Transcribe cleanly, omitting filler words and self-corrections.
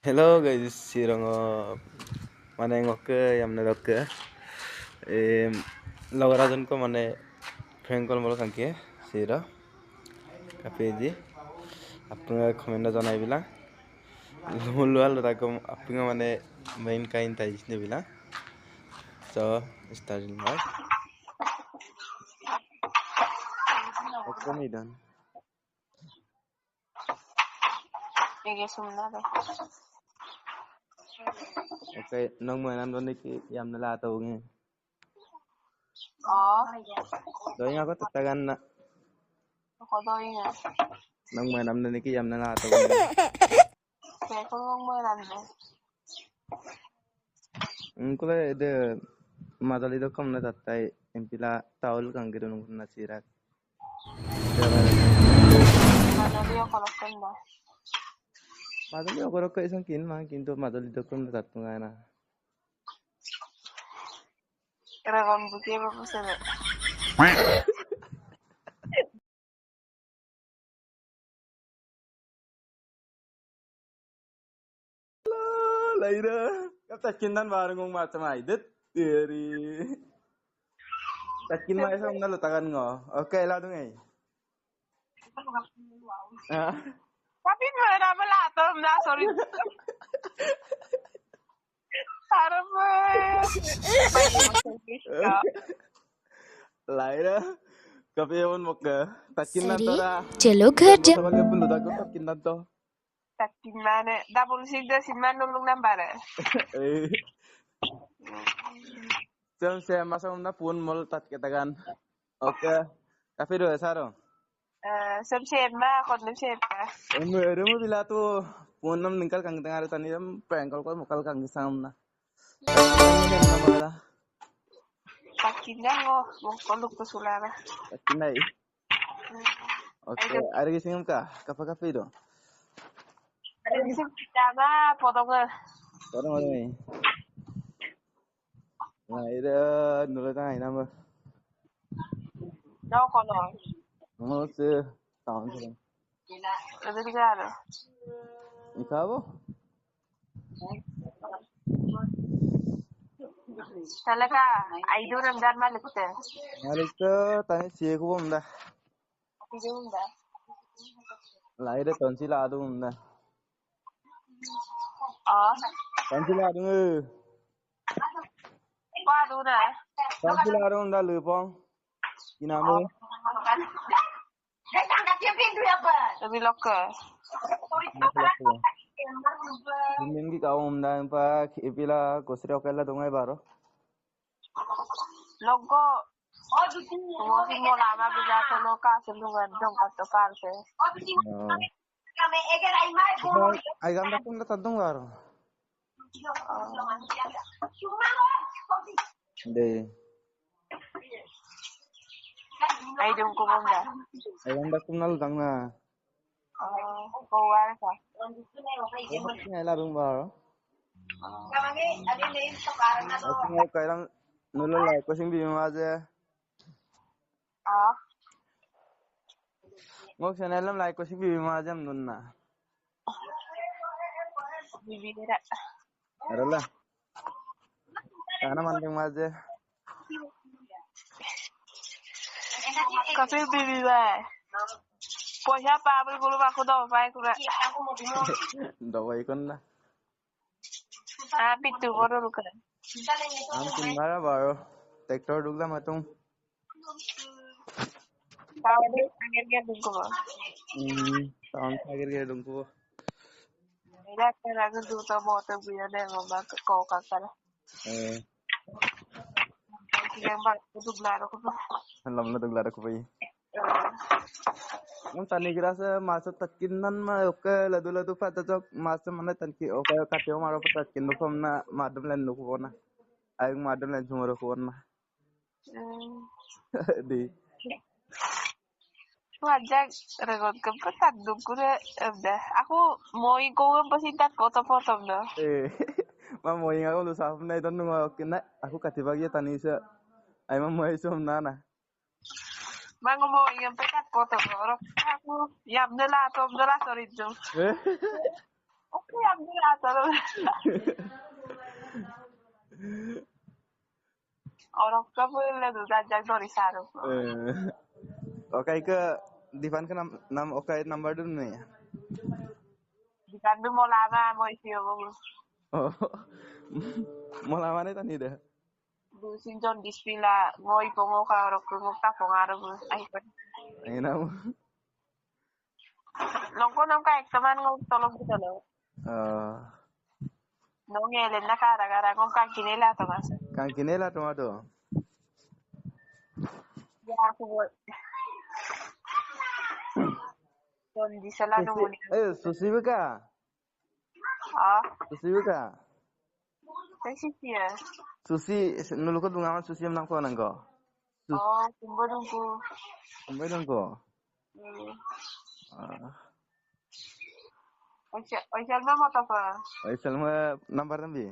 Hello guys, sirongo mane ngokke yamne rokke logarajon ko mane friend kol molo kanke sira kapeji apnga comment janai bila lumulwal rako apnga mane main kain tais ne bila so starting now okay dan okay nong mo nan don ki yamne la to nge doi nga ko tatagan na Ako daw yun eh. nong mo nam ni ki yamne la to nge Kaya kung nung mo lang eh. Kule de madali do kam na tatai empila taul kangiru nung na sirak Madali ako lakon na. madali ogoro ko isang kin ma kintu madali do kam na tatunga na Kaya kung buti mo po sila. laira kata kindan bareng macam aidet dari takin ma isang na lutagan ngo okay la dung ay Tapi mo na malato na sorry. Harap mo. laira kapeon mokka takin na to ra चलो घर जा sabal ke pulu tago takin na to Takin mana. Double sigda si manulong nambara. Jam saya masuk na pun mol tat katakan okay kafe do saro Sam shade ma. Kodlim shade ka. Remo bila tu punam ningkal kang tengah tani am pengkol kol mokal kang sam na. Takin na mo. Mungkolog ko sulara. Kinai. Okay, ada kisah ka? Kafe do. Ada kisah kita ma. Potong ka. Orang mana ni? Nah, ida nulis tangan nama. No kono. Mau se tahun sekarang. Ada tiga ano. Ikaw bo? Talaga. Ay doon ang dan malikte. Malik tu tanya siapa ko bunda. Hindi mo ba? Lai ida tonsil adu bunda. Tonsil adu nge. Paano na? Tonsil adu bunda lupong. Kinamo. Nabilok ka. Minggi kau bunda empat ipila kosri okela tungai baro. Logo. Kumusin mo lama bila ko no kasulungan dong katoparte. Ay ganda kung natadong baro. Hindi. Ay dong ko muna. Ay ganda kung nalutang na. Kuwara ka. Ngay larong baro. Ako nga kailang nulalay ko sing bimaze. Ngok sanalam like ko sing bimaze am nun na. Bibira. Arala. Kana man ding maze. Kasi bibira. Pwesa pabel gulo ako daw pa ko na. Dawai kon na. Pitu ko ro ka. Am tinbara baro. Tractor dugla matung. Tawag agad dun ko ba. Taon sagir dung ko. Ila ka na duto mo to biya na mo ba ko ka kala. Sige ba duglaro ko ba. Alam na dugla ko pai. Ang tanigira sa masa tatkinan ma oke ladu pata jok masa mana tanki oke kateo maro tatkin no kom na madam len no ko na. Ay madam len sumoro ko na. Di. Wajak regot ka pa tadog ko na ako mo ko ang pasitat foto na. Mamoy nga ako lusap na ito nung kina ako katibagya tanisa ay mamoy sum na. Mga mo yung pekat foto ko. Ako yam nila to sorry jo. Oke, ambil aja lo. Orang boleh tuh jajak dari sarung. Okay ke Divan ke nam okay number dun nih. Di kandung mau lama mau isi apa? Oh. Mau lama nih tadi dah. Du sinjon dispila mau ipo mau kalau orang kunguk tak pengaruh. Ay, Ini nam. longko nong kayak teman ngomong tolong kita lo. Nong ngelen na gara-gara ngomong kan kini lah tuh mas. Kang kinela tomato. Ya aku buat. Don di selanu muni. Susi buka. Ah, Susi buka. sesi ya. Susi nulu ko dungaman susi menang ko nang ko. Oh, tunggu nunggu. Kumbay dong ko. Oisel na mo to pa. Ay salma number nambi.